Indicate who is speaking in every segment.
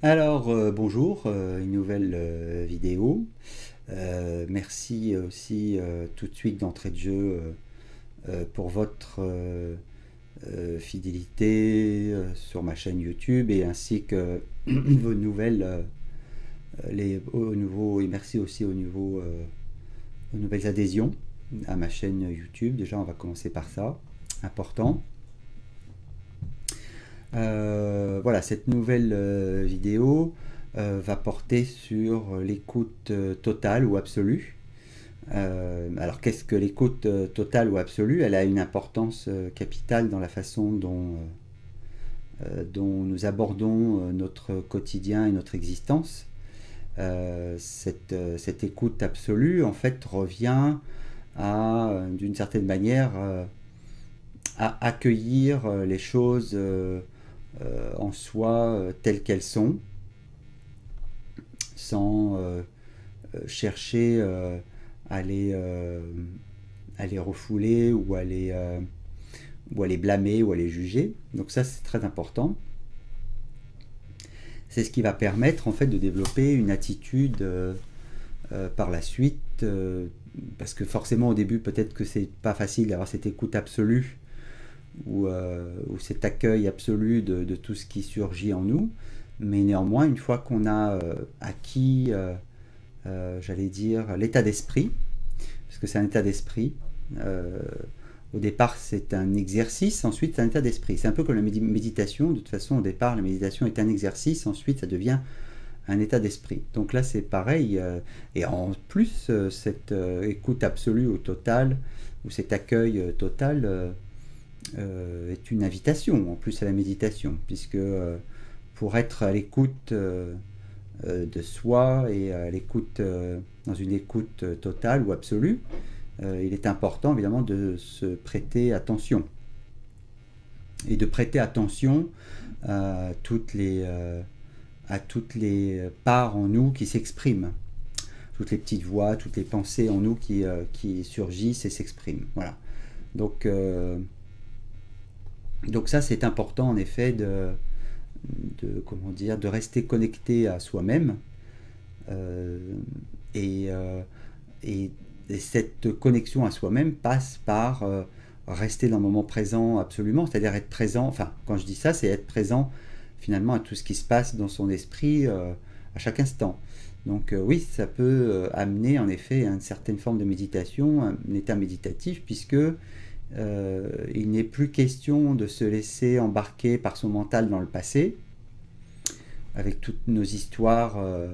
Speaker 1: Alors, bonjour, une nouvelle vidéo. Merci aussi tout de suite d'entrée de jeu pour votre fidélité sur ma chaîne YouTube et ainsi que vos nouvelles, et merci aussi aux nouvelles adhésions à ma chaîne YouTube. Déjà, on va commencer par ça, important. Voilà, cette nouvelle vidéo va porter sur l'écoute totale ou absolue. Alors, qu'est-ce que l'écoute totale ou absolue? Elle a une importance capitale dans la façon dont nous abordons notre quotidien et notre existence. Cette écoute absolue, en fait, revient à, d'une certaine manière, à accueillir les choses en soi telles qu'elles sont, sans chercher à à les refouler ou à les blâmer ou à les juger. Donc ça, c'est très important. C'est ce qui va permettre en fait de développer une attitude par la suite, parce que forcément au début peut-être que c'est pas facile d'avoir cette écoute absolue ou cet accueil absolu de tout ce qui surgit en nous, mais néanmoins une fois qu'on a acquis, j'allais dire, l'état d'esprit, parce que c'est un état d'esprit, au départ c'est un exercice, ensuite c'est un état d'esprit. C'est un peu comme la méditation, de toute façon au départ la méditation est un exercice, ensuite ça devient un état d'esprit. Donc là c'est pareil, et en plus cette écoute absolue au total, ou cet accueil total est une invitation en plus à la méditation, puisque pour être à l'écoute de soi et à l'écoute, dans une écoute totale ou absolue, il est important évidemment de se prêter attention et de prêter attention à toutes les parts en nous qui s'expriment, toutes les petites voix, toutes les pensées en nous qui surgissent et s'expriment. Voilà. Donc ça c'est important en effet comment dire, de rester connecté à soi-même, euh, et, euh, et, et cette connexion à soi-même passe par rester dans le moment présent absolument, c'est-à-dire être présent, enfin quand je dis ça c'est être présent finalement à tout ce qui se passe dans son esprit à chaque instant. Donc oui, ça peut amener en effet à une certaine forme de méditation, un état méditatif, puisque il n'est plus question de se laisser embarquer par son mental dans le passé, avec toutes nos histoires euh,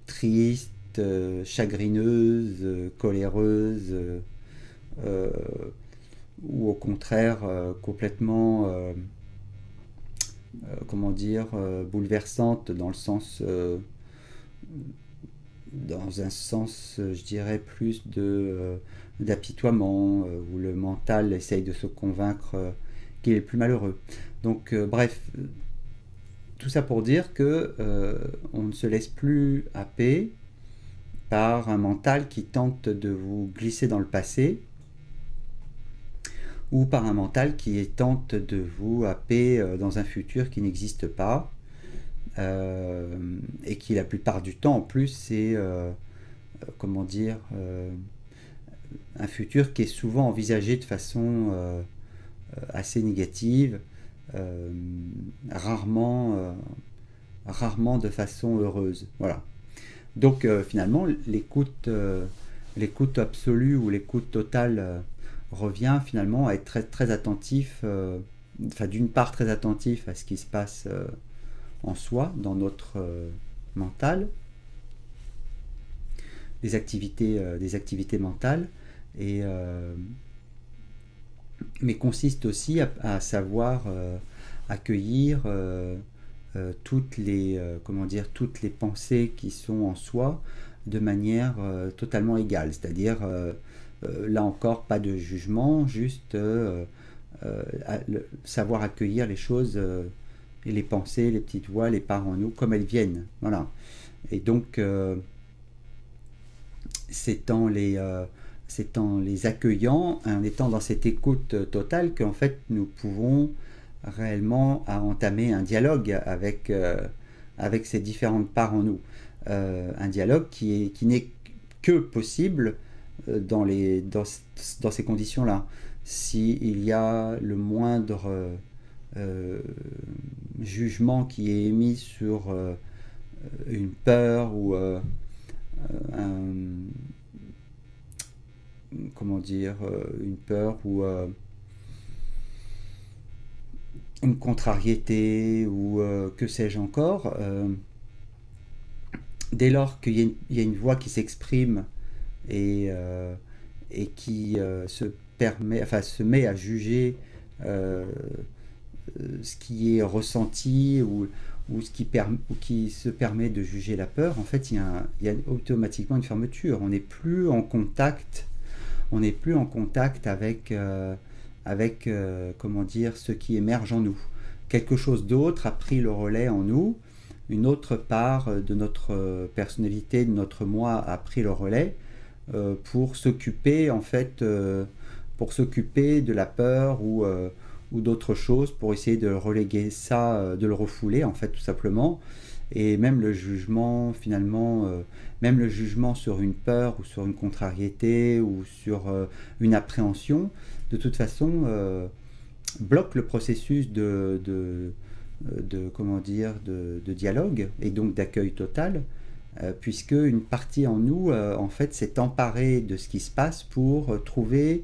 Speaker 1: tristes, chagrineuses, coléreuses, euh, ou au contraire complètement, comment dire, bouleversantes dans un sens, je dirais, plus d'apitoiement, où le mental essaye de se convaincre qu'il est le plus malheureux. Donc, bref, tout ça pour dire que on ne se laisse plus happer par un mental qui tente de vous glisser dans le passé, ou par un mental qui tente de vous happer dans un futur qui n'existe pas, et qui la plupart du temps en plus c'est comment dire, un futur qui est souvent envisagé de façon assez négative, euh, rarement, rarement de façon heureuse. Voilà. Donc finalement, l'écoute absolue ou l'écoute totale revient finalement à être très, très attentif, enfin d'une part très attentif à ce qui se passe en soi, dans notre mental, des activités mentales, et, mais consiste aussi à savoir accueillir comment dire, toutes les pensées qui sont en soi de manière totalement égale. C'est-à-dire, là encore, pas de jugement, juste savoir accueillir les choses et les pensées, les petites voix, les parts en nous comme elles viennent. Voilà. Et donc, c'est en les accueillant, en étant dans cette écoute totale, qu'en fait nous pouvons réellement à entamer un dialogue avec ces différentes parts en nous. Un dialogue qui n'est que possible dans ces conditions-là. S'il y a le moindre jugement qui est émis sur une peur ou comment dire, une peur ou une contrariété ou que sais-je encore, dès lors qu'il y a une voix qui s'exprime et qui se met à juger ce qui est ressenti ou qui se permet de juger la peur, en fait, il y a automatiquement une fermeture. On n'est plus en contact, avec comment dire, ce qui émerge en nous. Quelque chose d'autre a pris le relais en nous, une autre part de notre personnalité, de notre moi a pris le relais pour s'occuper en fait, pour s'occuper de la peur ou d'autres choses, pour essayer de reléguer ça, de le refouler en fait tout simplement. Et même le jugement finalement, même le jugement sur une peur ou sur une contrariété ou sur une appréhension, de toute façon bloque le processus comment dire, de dialogue et donc d'accueil total, puisque une partie en nous en fait s'est emparée de ce qui se passe pour trouver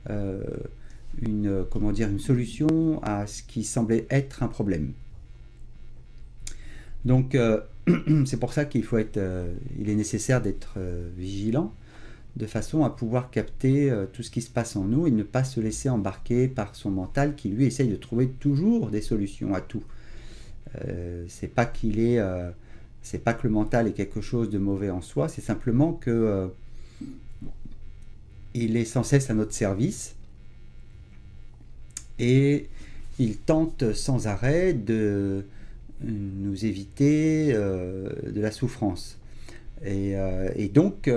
Speaker 1: comment dire, une solution à ce qui semblait être un problème. Donc c'est pour ça qu'il est nécessaire d'être vigilant, de façon à pouvoir capter tout ce qui se passe en nous et ne pas se laisser embarquer par son mental qui lui essaye de trouver toujours des solutions à tout. C'est pas que le mental est quelque chose de mauvais en soi, c'est simplement que il est sans cesse à notre service et il tente sans arrêt de nous éviter de la souffrance. Et donc,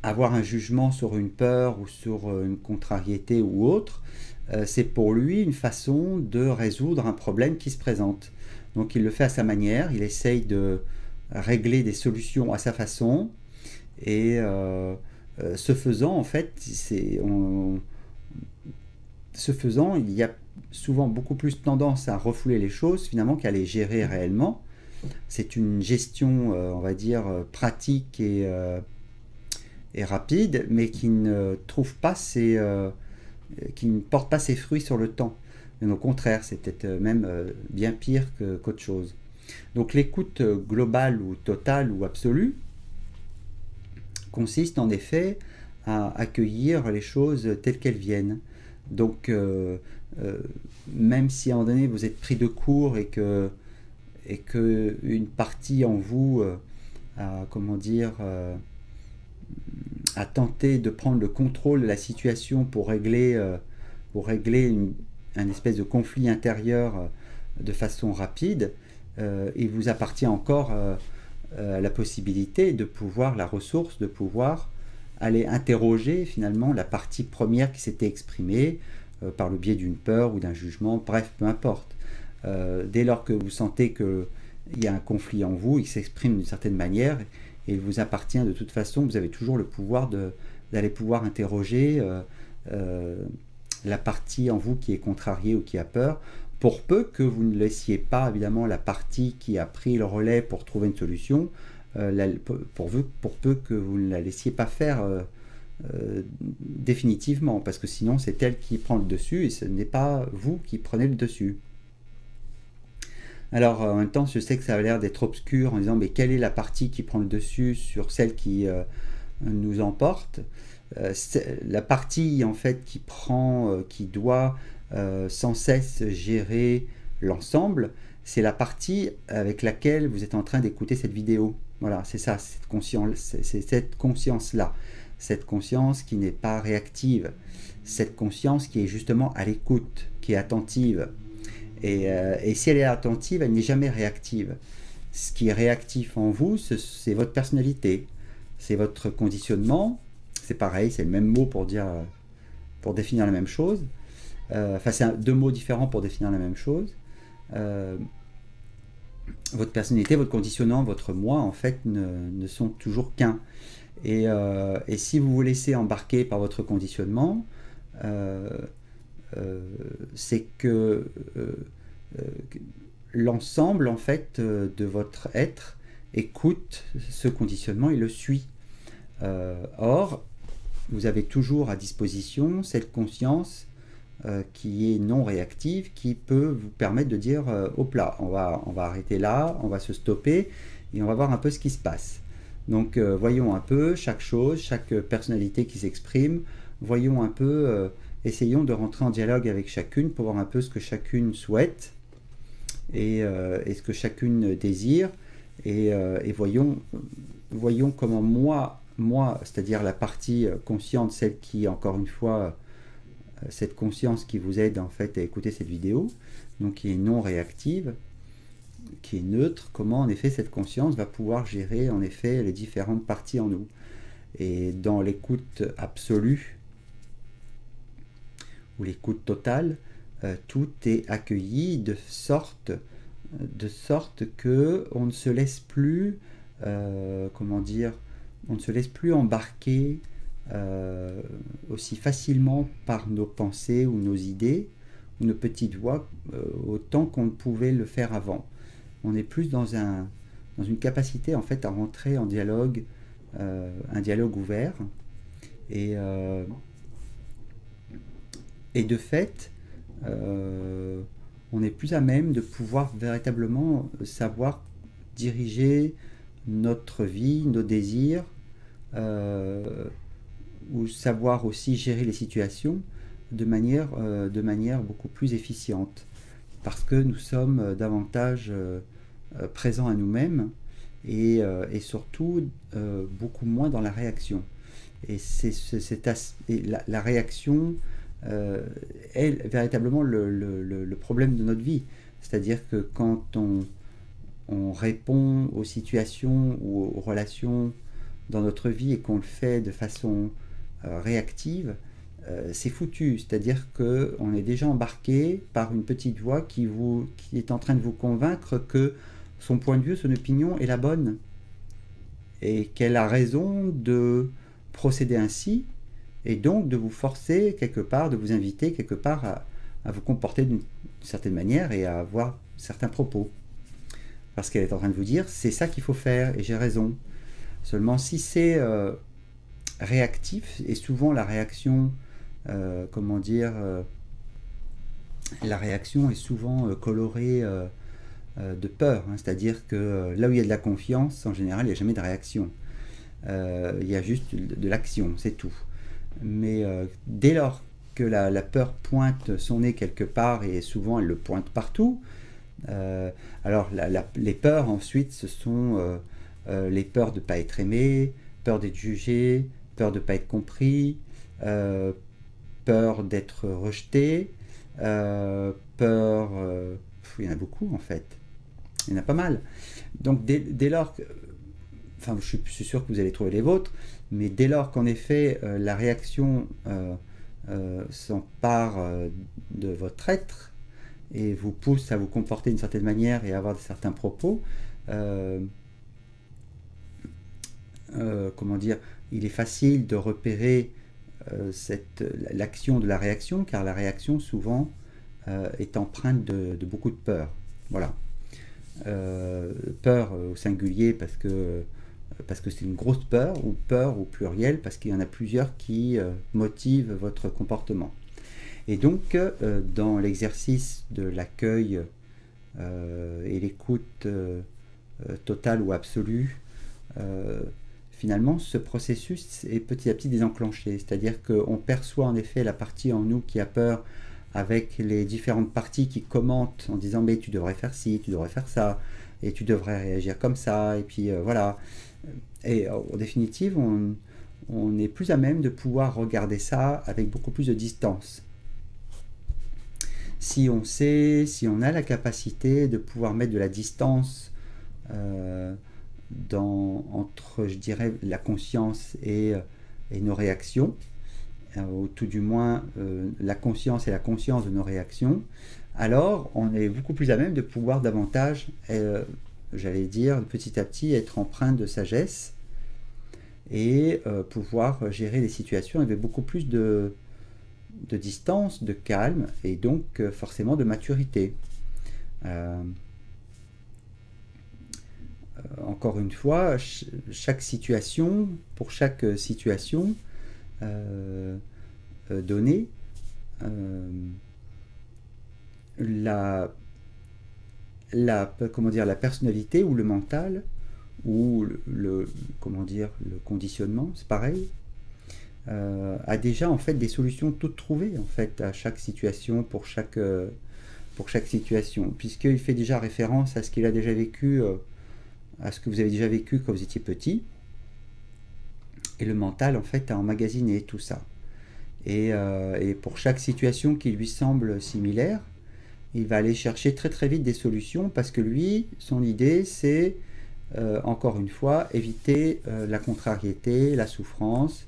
Speaker 1: avoir un jugement sur une peur ou sur une contrariété ou autre, c'est pour lui une façon de résoudre un problème qui se présente. Donc il le fait à sa manière, il essaye de régler des solutions à sa façon, et ce faisant, en fait, il y a souvent beaucoup plus tendance à refouler les choses finalement qu'à les gérer réellement. C'est une gestion, on va dire, pratique et rapide, mais qui ne porte pas ses fruits sur le temps. Mais au contraire, c'est peut-être même bien pire qu'autre chose. Donc l'écoute globale ou totale ou absolue consiste en effet à accueillir les choses telles qu'elles viennent. Donc même si à un moment donné vous êtes pris de court et que une partie en vous a, comment dire, a tenté de prendre le contrôle de la situation pour régler un espèce de conflit intérieur de façon rapide, il vous appartient encore la possibilité de pouvoir, la ressource de pouvoir aller interroger finalement la partie première qui s'était exprimée par le biais d'une peur ou d'un jugement, bref, peu importe. Dès lors que vous sentez qu'il y a un conflit en vous, il s'exprime d'une certaine manière, et il vous appartient de toute façon, vous avez toujours le pouvoir d'aller pouvoir interroger la partie en vous qui est contrariée ou qui a peur, pour peu que vous ne laissiez pas évidemment la partie qui a pris le relais pour trouver une solution, pour peu que vous ne la laissiez pas faire définitivement, parce que sinon c'est elle qui prend le dessus et ce n'est pas vous qui prenez le dessus. Alors en même temps, je sais que ça a l'air d'être obscur en disant mais quelle est la partie qui prend le dessus sur celle qui nous emporte. La partie en fait qui doit sans cesse gérer l'ensemble, c'est la partie avec laquelle vous êtes en train d'écouter cette vidéo. Voilà, c'est ça, c'est cette conscience-là, cette conscience qui n'est pas réactive, cette conscience qui est justement à l'écoute, qui est attentive. Et si elle est attentive, elle n'est jamais réactive. Ce qui est réactif en vous, c'est votre personnalité, c'est votre conditionnement. C'est pareil, c'est le même mot pour définir la même chose. Enfin, c'est deux mots différents pour définir la même chose. Votre personnalité, votre conditionnement, votre moi, en fait, ne sont toujours qu'un. Et si vous vous laissez embarquer par votre conditionnement, c'est que l'ensemble, en fait, de votre être écoute ce conditionnement et le suit. Or, vous avez toujours à disposition cette conscience qui est non réactive, qui peut vous permettre de dire hop là, on va arrêter là, on va se stopper et on va voir un peu ce qui se passe. Donc voyons un peu chaque chose, chaque personnalité qui s'exprime, voyons un peu, essayons de rentrer en dialogue avec chacune pour voir un peu ce que chacune souhaite et ce que chacune désire et voyons comment moi, c'est-à-dire la partie consciente, celle qui, encore une fois, cette conscience qui vous aide en fait à écouter cette vidéo, donc qui est non réactive, qui est neutre, comment en effet cette conscience va pouvoir gérer en effet les différentes parties en nous. Et dans l'écoute absolue ou l'écoute totale, tout est accueilli de sorte que on ne se laisse plus, comment dire, on ne se laisse plus embarquer aussi facilement par nos pensées ou nos idées ou nos petites voix autant qu'on ne pouvait le faire avant. On est plus dans une capacité en fait à rentrer en dialogue, un dialogue ouvert et de fait on est plus à même de pouvoir véritablement savoir diriger notre vie, nos désirs, ou savoir aussi gérer les situations de manière beaucoup plus efficiente. Parce que nous sommes davantage présents à nous-mêmes et surtout beaucoup moins dans la réaction. Et la réaction est véritablement le problème de notre vie. C'est-à-dire que quand on répond aux situations ou aux relations dans notre vie et qu'on le fait de façon réactive, c'est foutu. C'est-à-dire qu'on est déjà embarqué par une petite voix qui est en train de vous convaincre que son point de vue, son opinion est la bonne et qu'elle a raison de procéder ainsi et donc de vous forcer quelque part, de vous inviter quelque part à vous comporter d'une certaine manière et à avoir certains propos. Parce qu'elle est en train de vous dire, c'est ça qu'il faut faire et j'ai raison. Seulement si c'est réactif, et souvent la réaction, comment dire, la réaction est souvent colorée de peur, hein, c'est-à-dire que là où il y a de la confiance, en général, il n'y a jamais de réaction. Il y a juste de l'action, c'est tout. Mais dès lors que la peur pointe son nez quelque part, et souvent elle le pointe partout, alors les peurs ensuite, ce sont les peurs de ne pas être aimé, peur d'être jugé, peur de ne pas être compris, peur d'être rejeté, peur... il y en a beaucoup en fait. Il y en a pas mal. Donc dès lors que... Enfin, je suis sûr que vous allez trouver les vôtres, mais dès lors qu'en effet la réaction s'empare de votre être et vous pousse à vous comporter d'une certaine manière et à avoir certains propos, comment dire, il est facile de repérer l'action de la réaction, car la réaction souvent est empreinte de beaucoup de peur. Voilà. Peur au singulier parce que c'est une grosse peur, ou peur au pluriel parce qu'il y en a plusieurs qui motivent votre comportement. Et donc dans l'exercice de l'accueil et l'écoute totale ou absolue, finalement ce processus est petit à petit désenclenché, c'est-à-dire qu'on perçoit en effet la partie en nous qui a peur avec les différentes parties qui commentent en disant mais tu devrais faire ci, tu devrais faire ça, et tu devrais réagir comme ça, et puis voilà. Et en définitive, on est plus à même de pouvoir regarder ça avec beaucoup plus de distance. Si on sait, si on a la capacité de pouvoir mettre de la distance entre, je dirais, la conscience et nos réactions, ou tout du moins la conscience et la conscience de nos réactions, alors on est beaucoup plus à même de pouvoir davantage, j'allais dire, petit à petit être empreint de sagesse et pouvoir gérer les situations avec beaucoup plus de distance, de calme et donc forcément de maturité. Euh, Encore une fois, chaque situation, pour chaque situation donnée, la, comment dire, la personnalité ou le mental ou comment dire, le conditionnement, c'est pareil, a déjà en fait des solutions toutes trouvées en fait à chaque situation pour chaque situation, puisqu'il fait déjà référence à ce qu'il a déjà vécu, à ce que vous avez déjà vécu quand vous étiez petit, et le mental en fait a emmagasiné tout ça. Et pour chaque situation qui lui semble similaire, il va aller chercher très très vite des solutions parce que lui, son idée c'est encore une fois éviter la contrariété, la souffrance,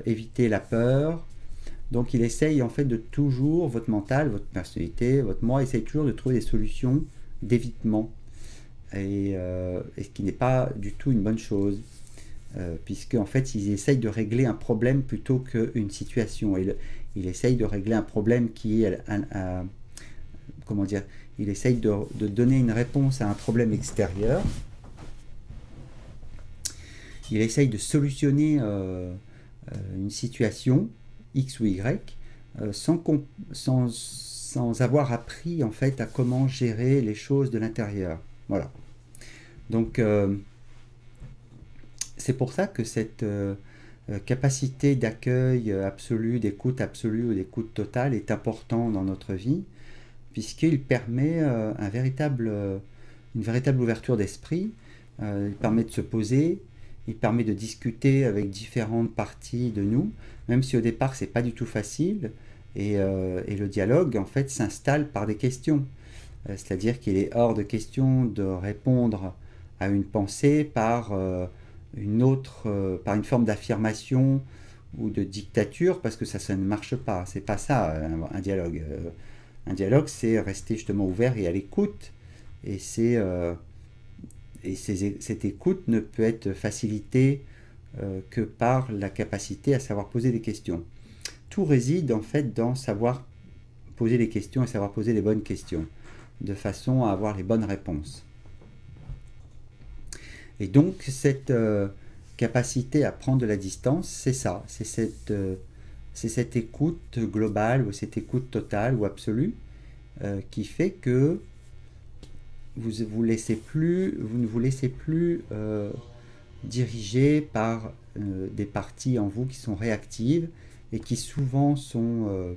Speaker 1: éviter la peur. Donc il essaye en fait de toujours, votre mental, votre personnalité, votre moi, essaye toujours de trouver des solutions d'évitement. Et ce qui n'est pas du tout une bonne chose. Puisque en fait ils essayent de régler un problème plutôt qu'une situation. Il essaye de régler un problème qui est comment dire, il essaye de donner une réponse à un problème extérieur. Il essaye de solutionner une situation X ou Y sans avoir appris en fait à comment gérer les choses de l'intérieur. Voilà. Donc c'est pour ça que cette capacité d'accueil absolu, d'écoute absolue ou d'écoute totale est important dans notre vie, puisqu'il permet une véritable ouverture d'esprit, il permet de se poser, il permet de discuter avec différentes parties de nous, même si au départ c'est pas du tout facile, et le dialogue en fait s'installe par des questions. C'est-à-dire qu'il est hors de question de répondre à une pensée par par une forme d'affirmation ou de dictature, parce que ça ne marche pas. C'est pas ça un dialogue. Un dialogue, c'est rester justement ouvert et à l'écoute. Et cette écoute ne peut être facilitée que par la capacité à savoir poser des questions. Tout réside en fait dans savoir poser les questions et savoir poser les bonnes questions, de façon à avoir les bonnes réponses. Et donc cette capacité à prendre de la distance, c'est ça, c'est cette écoute globale ou cette écoute totale ou absolue qui fait que vous ne vous laissez plus diriger par des parties en vous qui sont réactives et qui souvent sont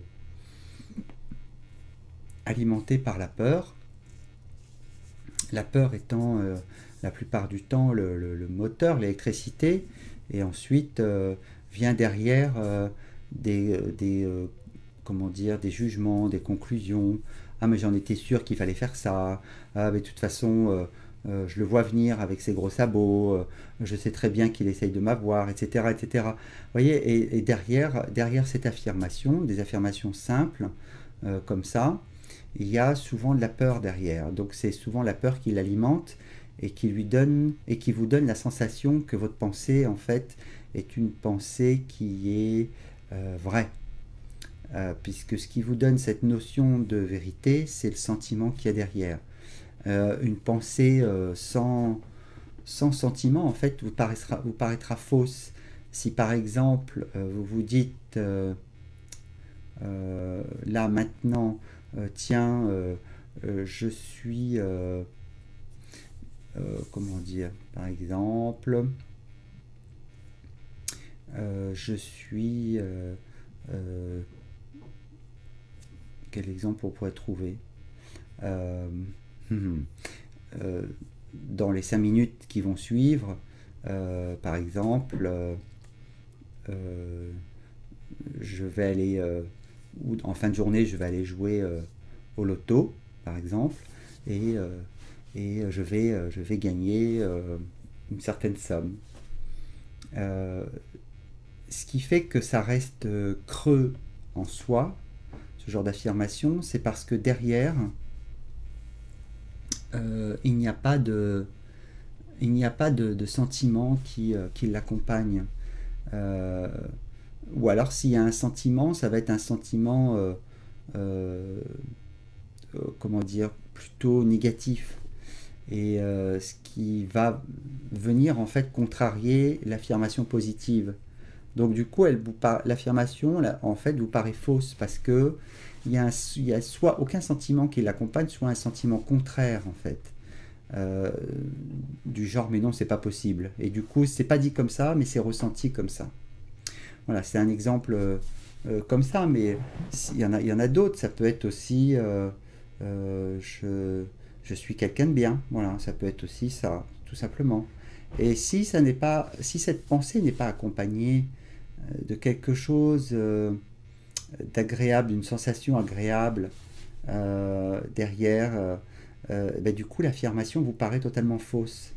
Speaker 1: alimentées par la peur. La peur étant la plupart du temps le moteur, l'électricité, et ensuite vient derrière comment dire, des jugements, des conclusions. Ah mais j'en étais sûr qu'il fallait faire ça. Ah mais de toute façon je le vois venir avec ses gros sabots. Je sais très bien qu'il essaye de m'avoir, etc., etc. Vous voyez, et derrière cette affirmation, des affirmations simples comme ça, il y a souvent de la peur derrière. Donc c'est souvent la peur qui l'alimente et qui vous donne la sensation que votre pensée en fait est une pensée qui est vraie. Puisque ce qui vous donne cette notion de vérité, c'est le sentiment qu'il y a derrière. Une pensée sans sentiment en fait vous paraîtra fausse. Si par exemple vous vous dites là maintenant tiens je suis comment dire, par exemple je suis quel exemple on pourrait trouver dans les 5 minutes qui vont suivre par exemple je vais aller ou en fin de journée je vais aller jouer au loto par exemple et je vais gagner une certaine somme. ce qui fait que ça reste creux en soi, ce genre d'affirmation, c'est parce que derrière, il n'y a pas de sentiment qui l'accompagne. Euh, ou alors s'il y a un sentiment, ça va être un sentiment, comment dire, plutôt négatif. Et ce qui va venir en fait contrarier l'affirmation positive. Donc du coup, l'affirmation en fait vous paraît fausse parce que il y a soit aucun sentiment qui l'accompagne, soit un sentiment contraire en fait. Euh, du genre mais non c'est pas possible. Et du coup c'est pas dit comme ça mais c'est ressenti comme ça. Voilà, c'est un exemple comme ça, mais il y en a d'autres. Ça peut être aussi je suis quelqu'un de bien. Voilà, ça peut être aussi ça, tout simplement. Et si si cette pensée n'est pas accompagnée de quelque chose d'agréable, d'une sensation agréable derrière, ben, du coup l'affirmation vous paraît totalement fausse.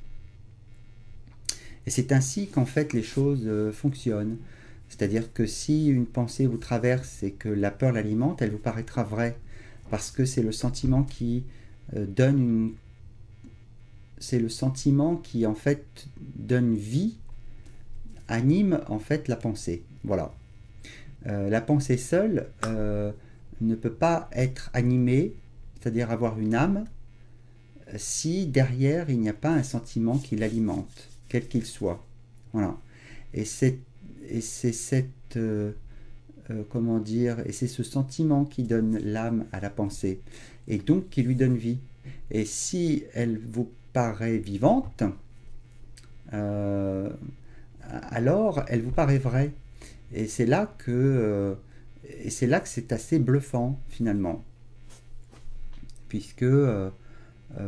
Speaker 1: Et c'est ainsi qu'en fait les choses fonctionnent. C'est-à-dire que si une pensée vous traverse et que la peur l'alimente, elle vous paraîtra vraie. Parce que c'est le sentiment qui donne une... C'est le sentiment qui en fait donne vie, anime en fait la pensée. Voilà. La pensée seule ne peut pas être animée, c'est-à-dire avoir une âme, si derrière il n'y a pas un sentiment qui l'alimente, quel qu'il soit. Voilà. Et c'est cette comment dire, et c'est ce sentiment qui donne l'âme à la pensée et donc qui lui donne vie. Et si elle vous paraît vivante, euh, alors elle vous paraît vraie. Et c'est là que c'est assez bluffant finalement, puisque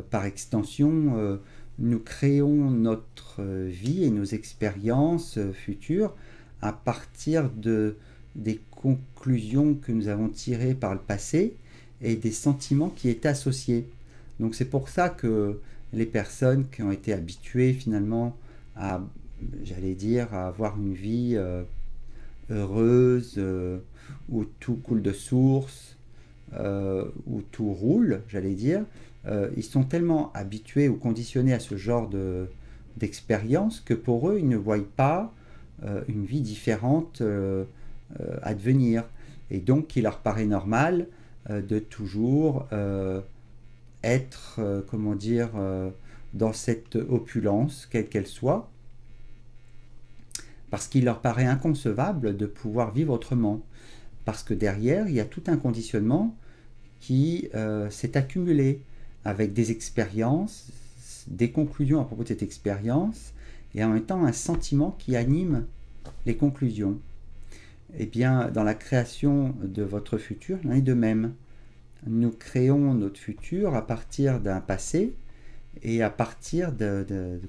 Speaker 1: par extension, nous créons notre vie et nos expériences futures à partir des conclusions que nous avons tirées par le passé et des sentiments qui étaient associés. Donc c'est pour ça que les personnes qui ont été habituées finalement à, j'allais dire, à avoir une vie heureuse, où tout coule de source, où tout roule, j'allais dire, ils sont tellement habitués ou conditionnés à ce genre d'expérience que pour eux, ils ne voient pas une vie différente advenir. Et donc, il leur paraît normal de toujours être, comment dire, dans cette opulence, quelle qu'elle soit, parce qu'il leur paraît inconcevable de pouvoir vivre autrement. Parce que derrière, il y a tout un conditionnement qui s'est accumulé avec des expériences, des conclusions à propos de cette expérience, et en même temps un sentiment qui anime les conclusions. Eh bien, dans la création de votre futur, il en est de même. Nous créons notre futur à partir d'un passé et à partir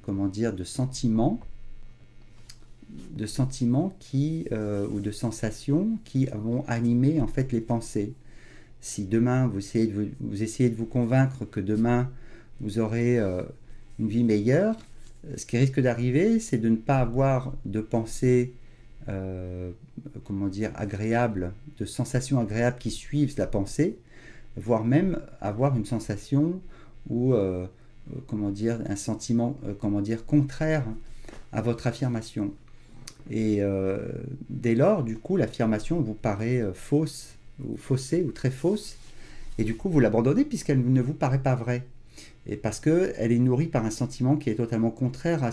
Speaker 1: comment dire, de sentiments qui, ou de sensations qui vont animer en fait les pensées. Si demain vous essayez de vous convaincre que demain vous aurez une vie meilleure, ce qui risque d'arriver, c'est de ne pas avoir de pensées comment dire, agréables, de sensations agréables qui suivent la pensée, voire même avoir une sensation ou comment dire, un sentiment comment dire, contraire à votre affirmation. Et dès lors, du coup, l'affirmation vous paraît fausse, ou faussée, ou très fausse, et du coup, vous l'abandonnez puisqu'elle ne vous paraît pas vraie. Et parce qu'elle est nourrie par un sentiment qui est totalement contraire à,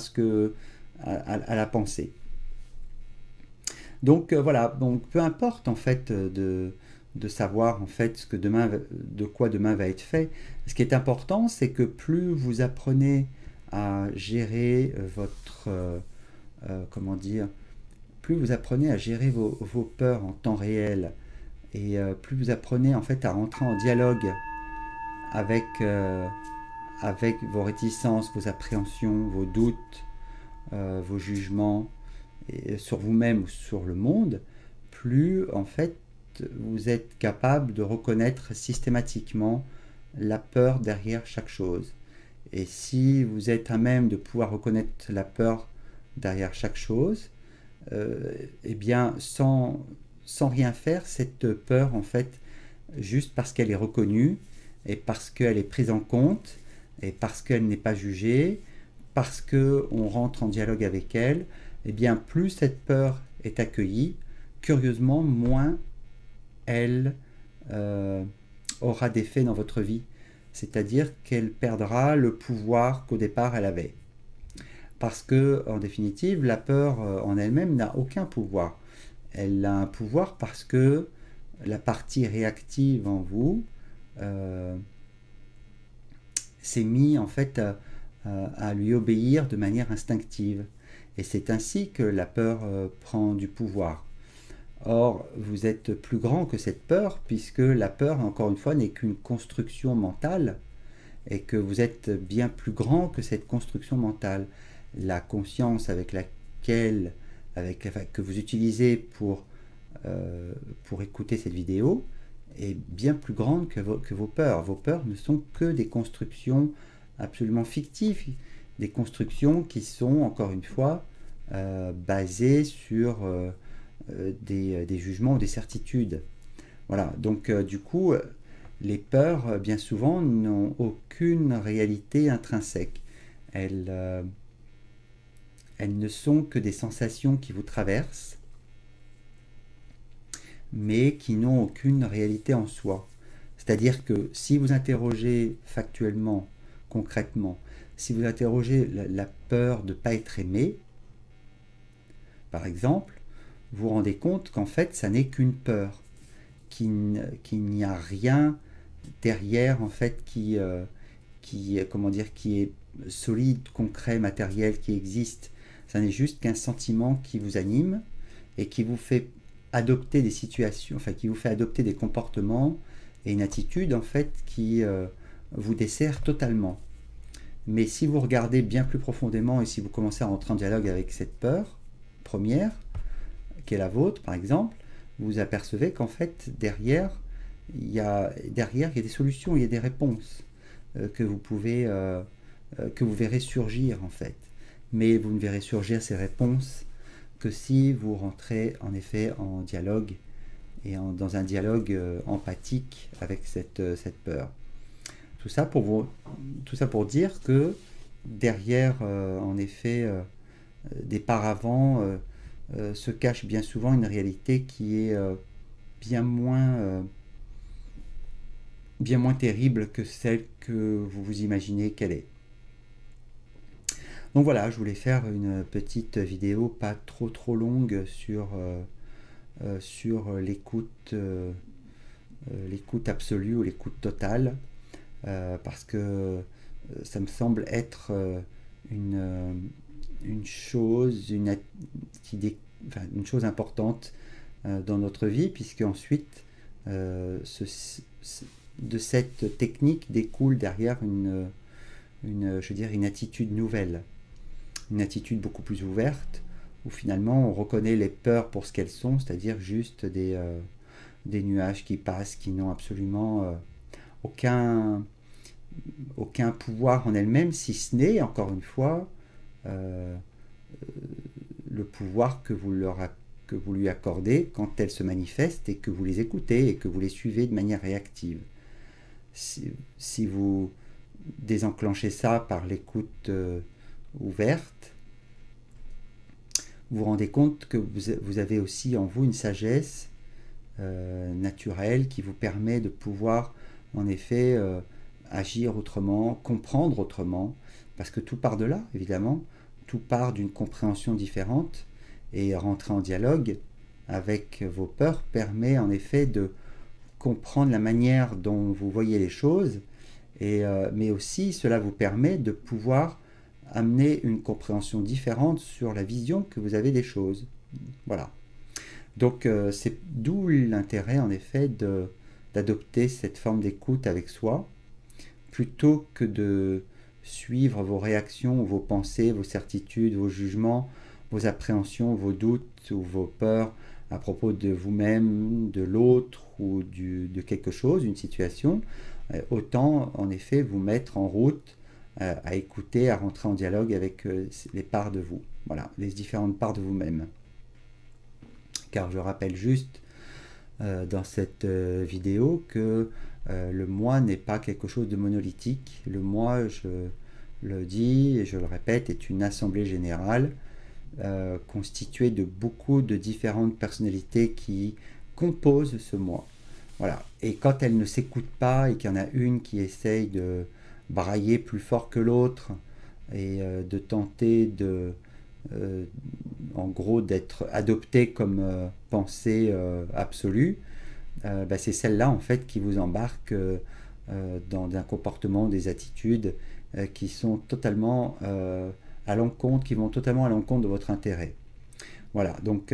Speaker 1: à la pensée. Donc voilà, donc peu importe en fait de savoir en fait ce que demain, de quoi demain va être fait. Ce qui est important, c'est que plus vous apprenez à gérer votre comment dire, plus vous apprenez à gérer vos peurs en temps réel et plus vous apprenez en fait à rentrer en dialogue avec avec vos réticences, vos appréhensions, vos doutes, vos jugements sur vous-même ou sur le monde, plus en fait vous êtes capable de reconnaître systématiquement la peur derrière chaque chose. Et si vous êtes à même de pouvoir reconnaître la peur derrière chaque chose, eh bien, sans rien faire, cette peur, en fait, juste parce qu'elle est reconnue, et parce qu'elle est prise en compte, et parce qu'elle n'est pas jugée, parce qu'on rentre en dialogue avec elle, eh bien, plus cette peur est accueillie, curieusement, moins elle aura d'effet dans votre vie. C'est-à-dire qu'elle perdra le pouvoir qu'au départ elle avait. Parce que, en définitive, la peur en elle-même n'a aucun pouvoir. Elle a un pouvoir parce que la partie réactive en vous euh, s'est mise en fait à lui obéir de manière instinctive. Et c'est ainsi que la peur prend du pouvoir. Or, vous êtes plus grand que cette peur, puisque la peur, encore une fois, n'est qu'une construction mentale, et que vous êtes bien plus grand que cette construction mentale. La conscience que vous utilisez pour écouter cette vidéo est bien plus grande que vos peurs. Vos peurs ne sont que des constructions absolument fictives, des constructions qui sont, encore une fois, basées sur des jugements ou des certitudes. Voilà, donc du coup, les peurs, bien souvent, n'ont aucune réalité intrinsèque. Elles ne sont que des sensations qui vous traversent, mais qui n'ont aucune réalité en soi. C'est-à-dire que si vous interrogez factuellement, concrètement, si vous interrogez la peur de ne pas être aimé, par exemple, vous vous rendez compte qu'en fait, ça n'est qu'une peur, qu'il n'y a rien derrière, en fait, comment dire, qui est solide, concret, matériel, qui existe. Ça n'est juste qu'un sentiment qui vous anime et qui vous fait adopter des situations, enfin, qui vous fait adopter des comportements et une attitude, en fait, qui vous dessert totalement. Mais si vous regardez bien plus profondément et si vous commencez à rentrer en dialogue avec cette peur première, qui est la vôtre, par exemple, vous apercevez qu'en fait, derrière, il y a des solutions, il y a des réponses que vous verrez surgir, en fait. Mais vous ne verrez surgir ces réponses que si vous rentrez, en effet, en dialogue et dans un dialogue empathique avec cette peur. Tout ça pour dire que derrière, en effet, des paravents, se cache bien souvent une réalité qui est bien moins terrible que celle que vous vous imaginez qu'elle est. Donc voilà, je voulais faire une petite vidéo pas trop longue sur l'écoute absolue ou l'écoute totale, parce que ça me semble être une chose, une chose importante dans notre vie, puisque ensuite de cette technique découle derrière je veux dire, une attitude nouvelle, une attitude beaucoup plus ouverte, où finalement on reconnaît les peurs pour ce qu'elles sont, c'est-à-dire juste des nuages qui passent, qui n'ont absolument aucun pouvoir en elles-mêmes, si ce n'est, encore une fois, le pouvoir que vous lui accordez quand elles se manifestent et que vous les écoutez et que vous les suivez de manière réactive. Si vous désenclenchez ça par l'écoute ouverte, vous vous rendez compte que vous avez aussi en vous une sagesse naturelle qui vous permet de pouvoir, en effet, agir autrement, comprendre autrement, parce que tout part de là, évidemment, tout part d'une compréhension différente, et rentrer en dialogue avec vos peurs permet en effet de comprendre la manière dont vous voyez les choses, mais aussi cela vous permet de pouvoir amener une compréhension différente sur la vision que vous avez des choses. Voilà. Donc c'est d'où l'intérêt en effet d'adopter cette forme d'écoute avec soi, plutôt que de suivre vos réactions, vos pensées, vos certitudes, vos jugements, vos appréhensions, vos doutes ou vos peurs à propos de vous-même, de l'autre ou de quelque chose, une situation. Autant en effet vous mettre en route à écouter, à rentrer en dialogue avec les parts de vous, voilà, les différentes parts de vous-même. car je rappelle juste dans cette vidéo que le moi n'est pas quelque chose de monolithique. Le moi, je le dis et je le répète, est une assemblée générale constituée de beaucoup de différentes personnalités qui composent ce moi. Voilà. Et quand elle ne s'écoute pas et qu'il y en a une qui essaye de brailler plus fort que l'autre et de tenter en gros d'être adoptée comme pensée absolue, c'est celle-là en fait qui vous embarque dans un comportement, des attitudes qui sont totalement à l'encontre, qui vont totalement à l'encontre de votre intérêt. Voilà, donc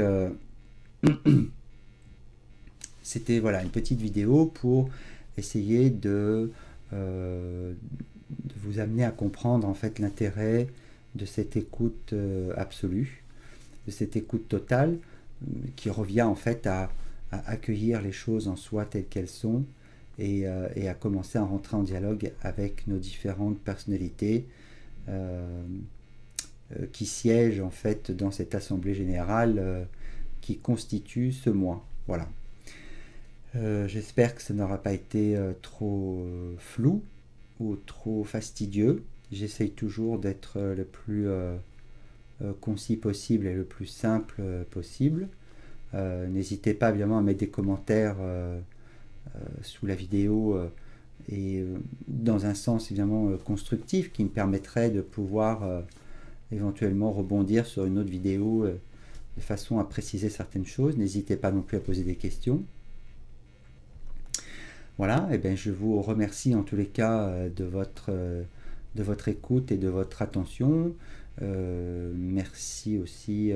Speaker 1: c'était voilà une petite vidéo pour essayer de vous amener à comprendre en fait l'intérêt de cette écoute absolue, de cette écoute totale qui revient en fait à accueillir les choses en soi telles qu'elles sont et à commencer à rentrer en dialogue avec nos différentes personnalités qui siègent en fait dans cette assemblée générale qui constitue ce moi. Voilà. J'espère que ça n'aura pas été trop flou ou trop fastidieux. J'essaye toujours d'être le plus concis possible et le plus simple possible. N'hésitez pas évidemment à mettre des commentaires sous la vidéo et dans un sens évidemment constructif qui me permettrait de pouvoir éventuellement rebondir sur une autre vidéo de façon à préciser certaines choses. N'hésitez pas non plus à poser des questions. Voilà, et bien je vous remercie en tous les cas de votre écoute et de votre attention. Merci aussi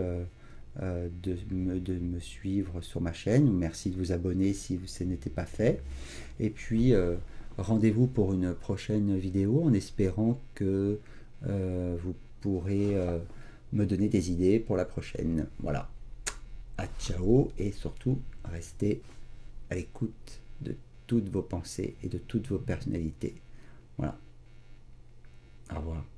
Speaker 1: de me suivre sur ma chaîne. Merci de vous abonner si ce n'était pas fait. Et puis rendez-vous pour une prochaine vidéo en espérant que vous pourrez me donner des idées pour la prochaine. Voilà. À ciao et surtout restez à l'écoute de toutes vos pensées et de toutes vos personnalités. Voilà. Au revoir.